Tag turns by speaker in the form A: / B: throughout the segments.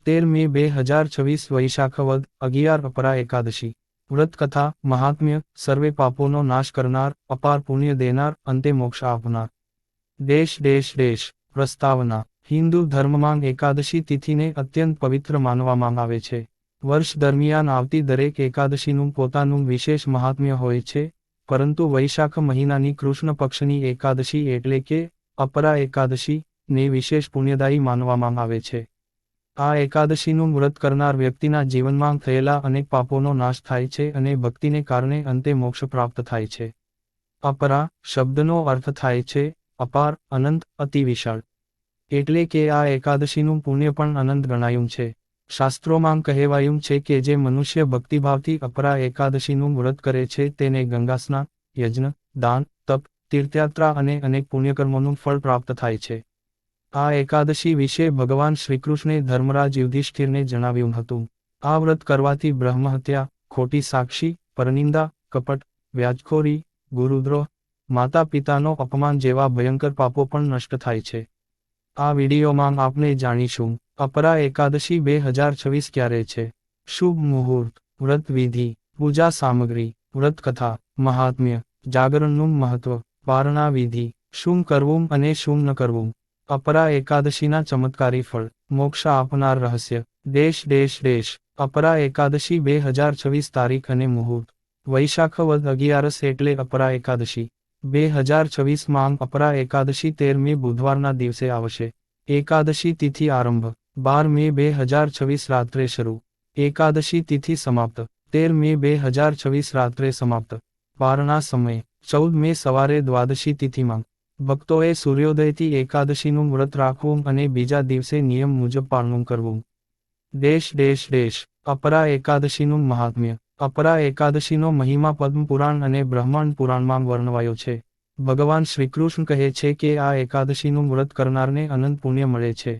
A: 13 મે 2026 વૈશાખ વદ 11 અપરા એકાદશી. વ્રત કથા મહાત્મ્ય સર્વે પાપોનો નાશ કરનાર, અપાર પુણ્ય દેનાર, અંતે મોક્ષ આપનાર. દેશ પ્રસ્તાવના. હિન્દુ ધર્મમાં એકાદશી તિથિને અત્યંત પવિત્ર માનવામાં આવે છે. વર્ષ દરમિયાન આવતી દરેક એકાદશીનું પોતાનું વિશેષ મહાત્મ્ય હોય છે, પરંતુ વૈશાખ મહિનાની કૃષ્ણ પક્ષની એકાદશી એટલે કે અપરા એકાદશી ને વિશેષ પુણ્યદાયી માનવામાં આવે છે. આ એકાદશીનું વ્રત કરનાર વ્યક્તિના જીવનમાં થયેલા અનેક પાપોનો નાશ થાય છે અને ભક્તિને કારણે અંતે મોક્ષ પ્રાપ્ત થાય છે. અપરા શબ્દનો અર્થ થાય છે અપાર, અનંત, અતિ વિશાળ. એટલે કે આ એકાદશીનું પુણ્ય પણ અનંત ગણાયું છે. શાસ્ત્રોમાં કહેવાયું છે કે જે મનુષ્ય ભક્તિભાવથી અપરા એકાદશીનું વ્રત કરે છે તેને ગંગા સ્નાન, યજ્ઞ, દાન, તપ, તીર્થયાત્રા અને અનેક પુણ્યકર્મોનું ફળ પ્રાપ્ત થાય છે. આ એકાદશી વિશે ભગવાન શ્રીકૃષ્ણે ધર્મરાજ યુધિષ્ઠિરને જણાવ્યું હતું. આ વ્રત કરવાથી બ્રહ્મહત્યા, ખોટી સાક્ષી, પરનિંદા, કપટ, વ્યાજખોરી, ગુરુદ્રોહ, માતા પિતાનો અપમાન જેવા ભયંકર પાપો પણ નષ્ટ થાય છે. આ વિડીયોમાં આપણે જાણીશું અપરા એકાદશી 2026 ક્યારે છે, શુભ મુહૂર્ત, વ્રત વિધિ, પૂજા સામગ્રી, વ્રત કથા, મહાત્મ્ય, જાગરણનું મહત્વ, પારણા વિધિ, શું કરવું અને શું ન કરવું. અપરા એકાદશીના ચમત્કારી ફળ, મોક્ષ આપનાર રહસ્ય. દેશ અપરા એકાદશી 2026 તારીખ અને મુહૂર્ત. વૈશાખ વદ 11 એટલે અપરા એકાદશી. 2026માં અપરા એકાદશી 13 મે બુધવારના દિવસે આવશે. એકાદશી તિથિ આરંભ 12 મે 2026 રાત્રે શરૂ. એકાદશી તિથિ સમાપ્ત 13 મે 2026 રાત્રે સમાપ્ત. પારણા સમય 14 મે સવારે દ્વાદશી તિથિમાં. ભક્તોએ સૂર્યોદયથી એકાદશીનું વ્રત રાખવું અને બીજા દિવસે નિયમ મુજબ પાલન કરવું. દેશ અપરા એકાદશીનું મહાત્મ્ય. અપરા એકાદશીનો મહિમા પદ્મ પુરાણ અને બ્રહ્માંડ પુરાણમાં વર્ણવાયો છે. ભગવાન શ્રીકૃષ્ણ કહે છે કે આ એકાદશીનું વ્રત કરનારને અનંત પુણ્ય મળે છે.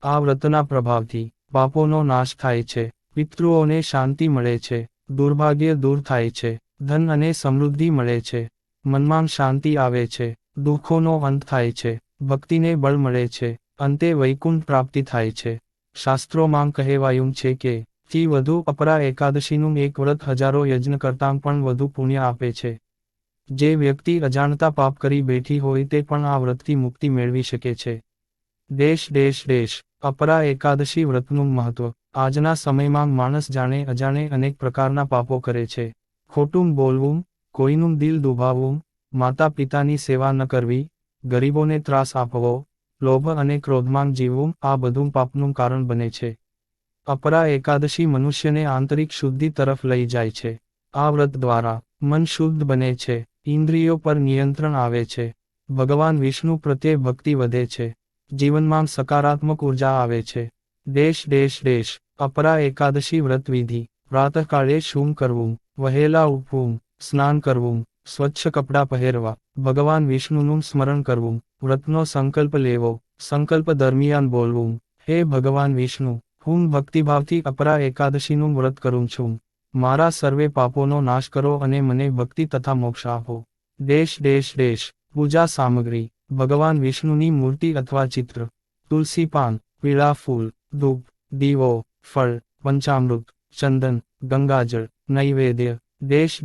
A: આ વ્રતના પ્રભાવથી પાપોનો નાશ થાય છે, પિતૃઓને શાંતિ મળે છે, દુર્ભાગ્ય દૂર થાય છે, ધન અને સમૃદ્ધિ મળે છે, મનમાં શાંતિ આવે છે, દુઃખોનો અંત થાય છે, ભક્તિને બળ મળે છે, અંતે વૈકુંઠ પ્રાપ્તિ થાય છે. શાસ્ત્રોમાં કહેવાયું છે કે થી વધુ અપરા એકાદશીનું એક વ્રત હજારો યજ્ઞ કરતાં પણ વધુ પુણ્ય આપે છે. જે વ્યક્તિ અજાણતા પાપ કરી બેઠી હોય તે પણ આ વ્રતથી મુક્તિ મેળવી શકે છે. દેશ અપરા એકાદશી વ્રતનું મહત્વ. આજના સમયમાં માણસ જાણે અજાણે અનેક પ્રકારના પાપો કરે છે. ખોટું બોલવું, કોઈનું દિલ દુભાવવું, માતા પિતાની સેવા ન કરવી, ગરીબોને ત્રાસ આપવો, લોભ અને ક્રોધમાં જીવવું, આ બધું પાપનું કારણ બને છે. અપરા એકાદશી મનુષ્યને આંતરિક શુદ્ધિ તરફ લઈ જાય છે. આ વ્રત દ્વારા મન શુદ્ધ બને છે, ઇન્દ્રિયો પર નિયંત્રણ આવે છે, ભગવાન વિષ્ણુ પ્રત્યે ભક્તિ વધે છે, જીવનમાં સકારાત્મક ઉર્જા આવે છે. દેશ અપરા એકાદશી વ્રત વિધિ. પ્રાતઃકાળે શું કરવું? વહેલા ઉઠવું, સ્નાન કરવું, સ્વચ્છ કપડાં પહેરવા, ભગવાન વિષ્ણુનું સ્મરણ કરવું, વ્રતનો સંકલ્પ લેવો, સંકલ્પ દરમિયાન બોલવું, હે ભગવાન વિષ્ણુ, હું ભક્તિભાવથી અપરા એકાદશીનું વ્રત કરું છું. મારા સર્વે પાપોનો નાશ કરો અને મને ભક્તિ તથા મોક્ષ આપો. દેશ પૂજા સામગ્રી. ભગવાન વિષ્ણુની મૂર્તિ અથવા ચિત્ર, તુલસી પાન, પીળા ફૂલ, ધૂપ, દીવો, ફળ, પંચામૃત, ચંદન, ગંગાજળ, નૈવેદ્ય. દેશ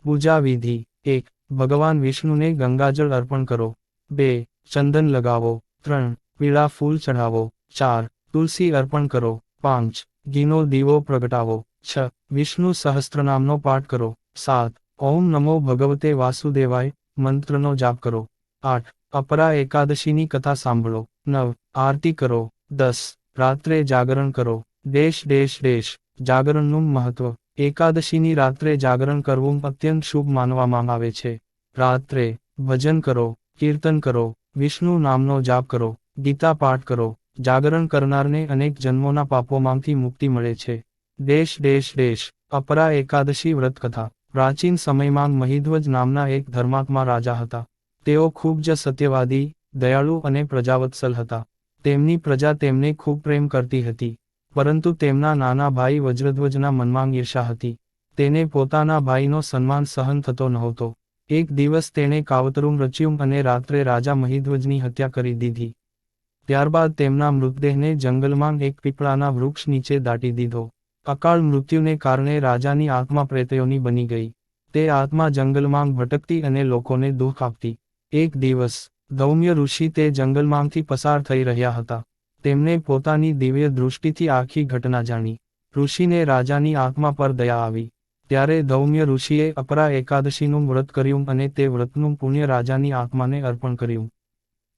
A: પૂજા વિધિ. 1. ભગવાન વિષ્ણુને ગંગાજળ અર્પણ કરો. 2. ચંદન લગાવો. 3. પીળા ફૂલ ચઢાવો. 4. તુલસી અર્પણ કરો. 5. ઘીનો દીવો પ્રગટાવો. 6. વિષ્ણુ સહસ્ત્રનામનો પાઠ કરો. 7. ઓમ નમો ભગવતે વાસુદેવાય મંત્રનો જાપ કરો. 8. અપરા એકાદશીની કથા સાંભળો. 9. આરતી કરો. 10. રાત્રે જાગરણ કરો. દેશ જાગરણનું મહત્વ. એકાદશીની રાત્રે જાગરણ કરવું અત્યંત શુભ માનવામાં આવે છે. રાત્રે ભજન કરો, કીર્તન કરો, વિષ્ણુ નામનો જાપ કરો, ગીતા પાઠ કરો. જાગરણ કરનારને અનેક જન્મોના પાપોમાંથી મુક્તિ મળે છે. દેશ અપરા એકાદશી વ્રત કથા. પ્રાચીન સમયમાં મહિધ્વજ નામના એક ધર્માત્મા રાજા હતા. તેઓ ખૂબ જ સત્યવાદી, દયાળુ અને પ્રજાવત્સલ હતા. તેમની પ્રજા તેમને ખૂબ પ્રેમ કરતી હતી. પરંતુ તેમના નાના ભાઈ વજ્રધ્વજના મનમાં ઈર્ષા હતી. તેને પોતાના ભાઈનો સન્માન સહન થતો નહોતો. એક દિવસ તેણે કાવતરું રચ્યું અને રાત્રે રાજા મહિધ્વજની હત્યા કરી દીધી. ત્યારબાદ તેમના મૃતદેહને જંગલમાં એક પીપળાના વૃક્ષ નીચે દાટી દીધો. અકાળ મૃત્યુને કારણે રાજાની આત્મા પ્રેતયોની બની ગઈ. તે આત્મા જંગલમાં ભટકતી અને લોકોને દુઃખ આપતી. એક દિવસ ધૌમ્ય ઋષિ તે જંગલમાંથી પસાર થઈ રહ્યા હતા. તેમને પોતાની દિવ્ય દૃષ્ટિથી આખી ઘટના જાણી. ઋષિને રાજાની આત્મા પર દયા આવી. ત્યારે ધૌમ્ય ઋષિએ અપરા એકાદશીનું વ્રત કર્યું અને તે વ્રતનું પુણ્ય રાજાની આત્માને અર્પણ કર્યું.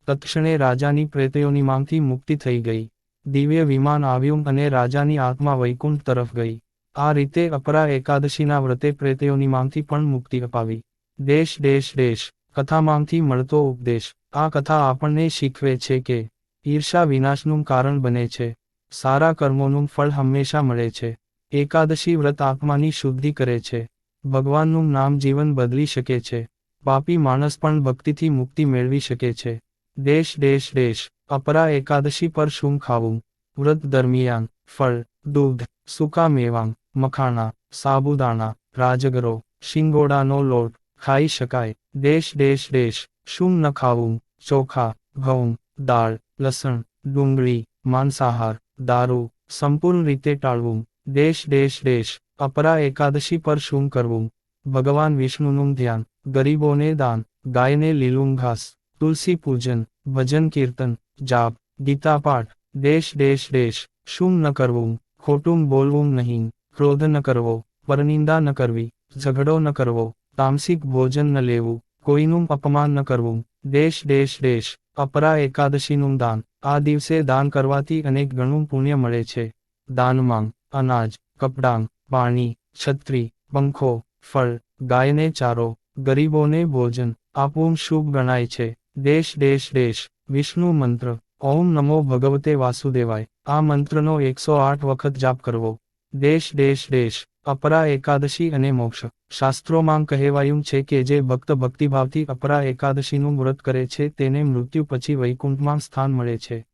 A: તત્ક્ષણે રાજાની પ્રેતયોનીમાંથી મુક્તિ થઈ ગઈ. દિવ્ય વિમાન આવ્યું અને રાજાની આત્મા વૈકુંઠ તરફ ગઈ. આ રીતે અપરા એકાદશીના વ્રતે પ્રેતયોનીમાંથી પણ મુક્તિ અપાવી. દેશ દેશ દેશ કથામાંથી મળતો ઉપદેશ. આ કથા આપણને શીખવે છે કે ઈર્ષા વિનાશનું કારણ બને છે. સારા કર્મોનું ફળ હંમેશા મળે છે. એકાદશી વ્રત આત્માની શુદ્ધિ કરે છે. ભગવાનનું નામ જીવન બદલી શકે છે. પાપી માણસ પણ ભક્તિથી મુક્તિ મેળવી શકે છે. દેશ દેશ દેશ અપરા એકાદશી પર શું ખાવું? વ્રત દરમિયાન ફળ, દૂધ, સૂકા મેવાં, મખાણા, સાબુદાણા, રાજગરો, શિંગોડાનો લોટ ખાઈ શકાય. દેશ દેશ દેશ શું ન ખાવું? ચોખા, ઘઉં, દાળ, લસણ, ડુંગળી, માંસાહાર, દારૂ સંપૂર્ણ રીતે ટાળવું. દેશ દેશ દેશ અપરા એકાદશી પર શું કરવું? ભગવાન વિષ્ણુનું ધ્યાન, ગરીબોને દાન, ગાયને લીલું ઘાસ, તુલસી પૂજન, ભજન કીર્તન, જાપ, ગીતા પાઠ. દેશ દેશ દેશ શું ન કરવું? ખોટું બોલવું નહીં, ક્રોધ ન કરવો, પરનિંદા ન કરવી, ઝઘડો ન કરવો, તામસિક ભોજન ન લેવું, કોઈનું અપમાન ન કરવું. દેશ દેશ દેશ અપરા એકાદશીનું દાન. આ દિવસે દાન કરવાથી અનેક ગણું પુણ્ય મળે છે. દાનમાં અનાજ, કપડાં, પાણી, છત્રી, પંખો, ફળ, ગાયને ચારો, ગરીબોને ભોજન આપવું શુભ ગણાય છે. દેશ દેશ દેશ વિષ્ણુ મંત્ર. ઓમ નમો ભગવતે વાસુદેવાય. આ મંત્રનો 108 વખત જાપ કરવો. દેશ દેશ દેશ અપરા એકાદશી અને મોક્ષ. શાસ્ત્રોમાં કહેવાયું છે કે જે ભક્ત ભક્તિભાવથી અપરા એકાદશીનું વ્રત કરે છે તેને મૃત્યુ પછી વૈકુંઠમાં સ્થાન મળે છે.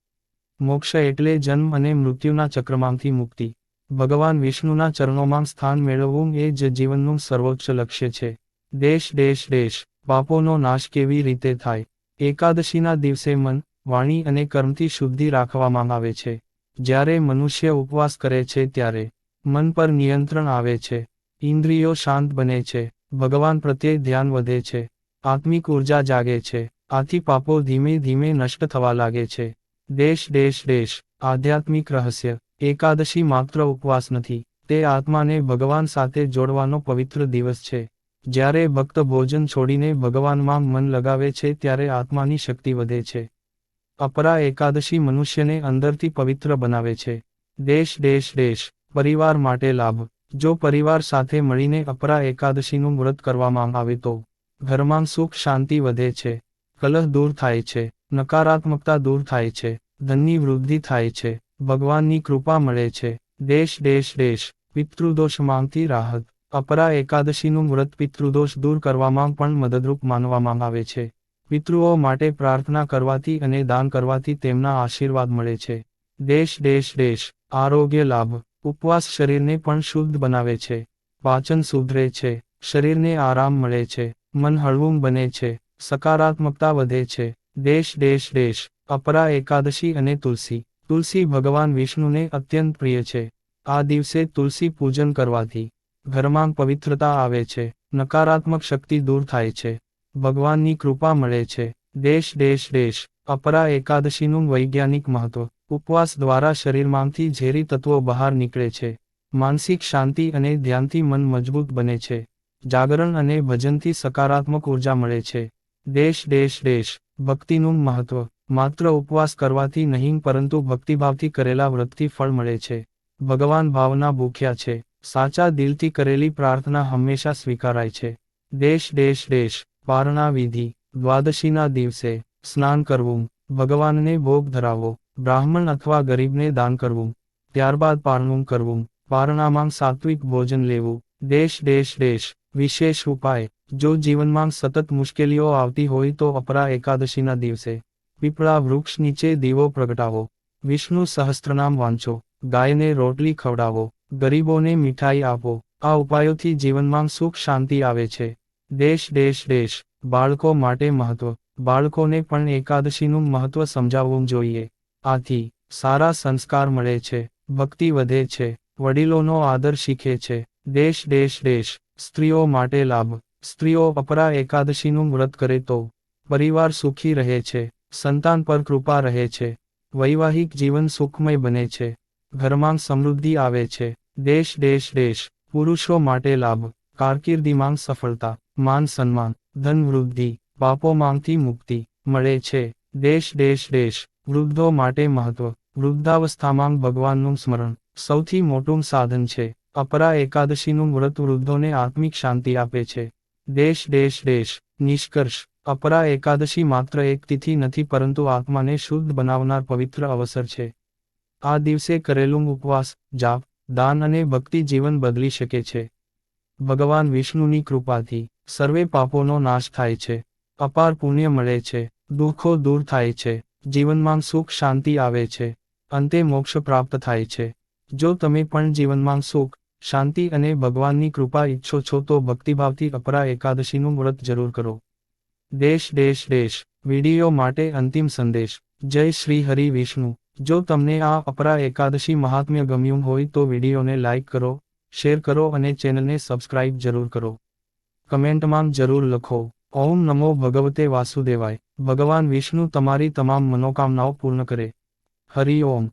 A: મોક્ષ એટલે જન્મ અને મૃત્યુના ચક્રમાંથી મુક્તિ. ભગવાન વિષ્ણુના ચરણોમાં સ્થાન મેળવવું એ જ જીવનનું સર્વોચ્ચ લક્ષ્ય છે. દેશ દેશ દેશ પાપોનો નાશ કેવી રીતે થાય? એકાદશીના દિવસે મન, વાણી અને કર્મથી શુદ્ધિ રાખવામાં આવે છે. જ્યારે મનુષ્ય ઉપવાસ કરે છે ત્યારે મન પર નિયંત્રણ આવે છે. ઇન્દ્રિયો શાંત બને છે. ભગવાન પ્રત્યે ધ્યાન વધે છે. આત્મિક ઉર્જા જાગે છે. આથી પાપો ધીમે ધીમે નષ્ટ થવા લાગે છે. દેશ દેશ દેશ આધ્યાત્મિક રહસ્ય. એકાદશી માત્ર ઉપવાસ નથી, તે આત્માને ભગવાન સાથે જોડવાનો પવિત્ર દિવસ છે. જ્યારે ભક્ત ભોજન છોડીને ભગવાનમાં મન લગાવે છે ત્યારે આત્માની શક્તિ વધે છે. અપરા એકાદશી મનુષ્યને અંદરથી પવિત્ર બનાવે છે. દેશ દેશ દેશ પરિવાર માટે લાભ. જો પરિવાર સાથે મળીને અપરા એકાદશીનું વ્રત કરવામાં આવે તો ઘરમાં સુખ શાંતિ વધે છે. કલહ દૂર થાય છે. નકારાત્મકતા દૂર થાય છે. ધનની વૃદ્ધિ થાય છે. ભગવાનની કૃપા મળે છે. દેશ દેશ દેશ પિતૃદોષમાંથી રાહત. અપરા એકાદશીનું વ્રત પિતૃદોષ દૂર કરવામાં પણ મદદરૂપ માનવામાં આવે છે. પિતૃઓ માટે પ્રાર્થના કરવાથી અને દાન કરવાથી તેમના આશીર્વાદ મળે છે. દેશ દેશ દેશ આરોગ્ય લાભ. ઉપવાસ શરીરને પણ શુદ્ધ બનાવે છે. પાચન સુધરે છે. શરીરને આરામ મળે છે. મન હળવું બને છે. સકારાત્મકતા વધે છે. દેશ દેશ દેશ અપરા એકાદશી અને તુલસી. તુલસી ભગવાન વિષ્ણુને અત્યંત પ્રિય છે. આ દિવસે તુલસી પૂજન કરવાથી ઘરમાં પવિત્રતા આવે છે. નકારાત્મક શક્તિ દૂર થાય છે. ભગવાનની કૃપા મળે છે. દેશ દેશ દેશ અપરા એકાદશીનું વૈજ્ઞાનિક મહત્વ. ઉપવાસ દ્વારા શરીરમાંથી ઝેરી તત્વો બહાર નીકળે છે. માનસિક શાંતિ અને ધ્યાનથી મન મજબૂત બને છે. જાગરણ અને ભજનથી સકારાત્મક ઉર્જા મળે છે. દેશ દેશ દેશ ભક્તિનું મહત્વ. માત્ર ઉપવાસ કરવાથી નહીં પરંતુ ભક્તિભાવથી કરેલા વ્રતથી ફળ મળે છે. ભગવાન ભાવના ભૂખ્યા છે. સાચા દિલથી કરેલી પ્રાર્થના હંમેશા સ્વીકારાય છે. દેશ દેશ દેશ પારણા વિધિ. દ્વાદશીના દિવસે સ્નાન કરવું, ભગવાનને ભોગ ધરાવવો, બ્રાહ્મણ અથવા ગરીબને દાન કરવું, ત્યારબાદ પારણું કરવું. પારણામાં સાત્વિક ભોજન લેવું. દેશ દેશ દેશ વિશેષ ઉપાય. જો જીવનમાં સતત મુશ્કેલીઓ આવતી હોય તો અપરા એકાદશીના દિવસે પીપળા વૃક્ષ નીચે દીવો પ્રગટાવો, વિષ્ણુ સહસ્ત્રનામ વાંચો, ગાયને રોટલી ખવડાવો, ગરીબોને મીઠાઈ આપો. આ ઉપાયોથી જીવનમાં સુખ શાંતિ આવે છે. દેશ દેશ દેશ બાળકો માટે મહત્વ. બાળકોને પણ એકાદશીનું મહત્વ સમજાવવું જોઈએ. આથી સારા સંસ્કાર મળે છે, ભક્તિ વધે છે, વડીલોનો આદર શીખે છે. દેશ દેશ દેશ સ્ત્રીઓ માટે લાભ. સ્ત્રીઓ અપરા એકાદશીનું વ્રત કરે તો પરિવાર સુખી રહે છે, સંતાન પર કૃપા રહે છે, વૈવાહિક જીવન સુખમય બને છે, ઘરમાં સમૃદ્ધિ આવે છે. દેશ દેશ દેશ પુરુષો માટે લાભ. કારકિર્દીમાં સફળતા, માન સન્માન, ધન વૃદ્ધિ, પાપોમાંથી મુક્તિ મળે છે. દેશ દેશ દેશ વૃદ્ધો માટે મહત્વ. વૃદ્ધાવસ્થામાં ભગવાનનું સ્મરણ સૌથી મોટું સાધન છે. અપરા એકાદશીનું વ્રત વૃદ્ધોને આત્મિક શાંતિ આપે છે. દેશ દેશ દેશ નિષ્કર્ષ અપરા એકાદશી માત્ર એક તિથિ નથી પરંતુ આત્માને શુદ્ધ બનાવનાર પવિત્ર અવસર છે. આ દિવસે કરેલું ઉપવાસ, જાપ, દાન અને ભક્તિ જીવન બદલી શકે છે. ભગવાન વિષ્ણુની કૃપાથી સર્વે પાપોનો નાશ થાય છે, અપાર પુણ્ય મળે છે, દુઃખો દૂર થાય છે, જીવનમાં સુખ શાંતિ આવે છે, અંતે મોક્ષ પ્રાપ્ત થાય છે. જો તમે પણ જીવનમાં સુખ, શાંતિ અને ભગવાનની કૃપા ઈચ્છો છો તો ભક્તિભાવથી અપરા એકાદશીનું વ્રત જરૂર કરો. દેશ દેશ દેશ વિડીયો માટે અંતિમ સંદેશ. જય શ્રી હરિ વિષ્ણુ. જો તમને આ અપરા એકાદશી મહાત્મ્ય ગમ્યું હોય તો વિડીયોને લાઇક કરો, શેર કરો અને ચેનલને સબસ્ક્રાઇબ જરૂર કરો. કમેન્ટમાં જરૂર લખો, ઓમ નમો ભગવતે વાસુદેવાય. ભગવાન વિષ્ણુ તમારી તમામ મનોકામનાઓ પૂર્ણ કરે. હરિ ઓમ.